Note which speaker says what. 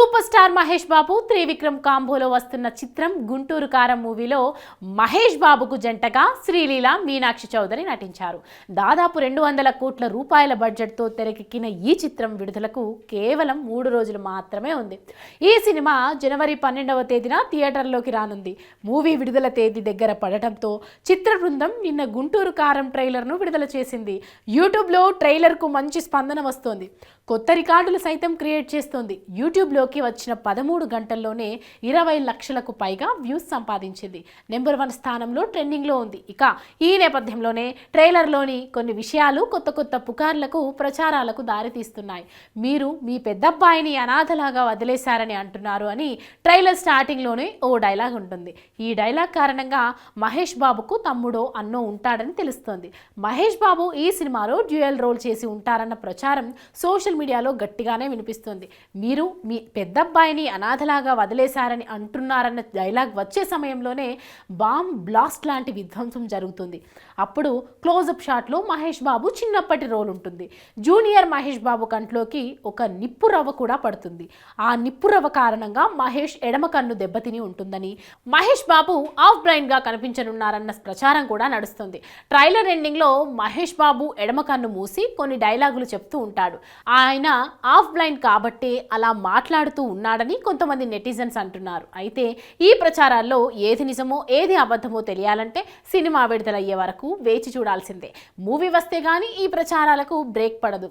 Speaker 1: Super star Mahesh Babu Trivikram కాంబోలో వస్తున్న చిత్రం గుంటూరు కారం మూవీలో మహేష్ బాబుకు జంటగా శ్రీలీల మీనాక్షి చౌదరి నటించారు. దాదాపు 200 కోట్ల రూపాయల బడ్జెట్తో తెరకెక్కిన ఈ చిత్రం విడుదలకు కేవలం 3 రోజులు మాత్రమే ఉంది. ఈ సినిమా జనవరి 12వ తేదీన థియేటర్లోకి రానుంది. మూవీ విడుదల తేదీ దగ్గర పడటంతో చిత్ర బృందం నిన్న గుంటూరు కారం ట్రైలర్ను విడుదల చేసింది. యూట్యూబ్లో ట్రైలర్కు మంచి స్పందన వస్తోంది. కొత్త రికార్డులు సైతం క్రియేట్ చేస్తోంది. యూట్యూబ్లోకి వచ్చిన 13 గంటల్లోనే 20 లక్షలకు పైగా వ్యూస్ సంపాదించింది. నెంబర్ 1 స్థానంలో ట్రెండింగ్లో ఉంది. ఇక ఈ నేపథ్యంలోనే ట్రైలర్లోని కొన్ని విషయాలు కొత్త పుకార్లకు ప్రచారాలకు దారితీస్తున్నాయి. మీరు మీ పెద్దబ్బాయిని అనాథలాగా వదిలేశారని అంటున్నారు అని ట్రైలర్ స్టార్టింగ్లోనే ఓ డైలాగ్ ఉంటుంది. ఈ డైలాగ్ కారణంగా మహేష్ బాబుకు తమ్ముడో అన్నో ఉంటాడని తెలుస్తోంది. మహేష్ బాబు ఈ సినిమాలో డ్యూయల్ రోల్ చేసి ఉంటారన్న ప్రచారం సోషల్ మీడియాలో గట్టిగానే వినిపిస్తుంది. మీరు మీ పెద్దబ్బాయిని అనాథలాగా వదిలేశారని అంటున్నారన్న డైలాగ్ వచ్చే సమయంలోనే బాంబ్ బ్లాస్ట్ లాంటి విధ్వంసం జరుగుతుంది. అప్పుడు క్లోజప్ షాట్లో మహేష్ బాబు చిన్నప్పటి రోల్ ఉంటుంది. జూనియర్ మహేష్ బాబు కంట్లోకి ఒక నిప్పు రవ్వ కూడా పడుతుంది. ఆ నిప్పు రవ్వ కారణంగా మహేష్ ఎడమ కన్ను దెబ్బతిని ఉంటుందని, మహేష్ బాబు ఆఫ్ బ్లైండ్గా కనిపించనున్నారన్న ప్రచారం కూడా నడుస్తుంది. ట్రైలర్ ఎండింగ్లో మహేష్ బాబు ఎడమ కన్ను మూసి కొన్ని డైలాగులు చెప్తూ ఉంటాడు. ఆయన ఆఫ్ బ్లైండ్ కాబట్టి అలా మాట్లాడుతూ ఉన్నాడని కొంతమంది నెటిజన్స్ అంటున్నారు. అయితే ఈ ప్రచారాల్లో ఏది నిజమో ఏది అబద్ధమో తెలియాలంటే సినిమా విడుదలయ్యే వరకు వేచి చూడాల్సిందే. మూవీ వస్తే గానీ ఈ ప్రచారాలకు బ్రేక్ పడదు.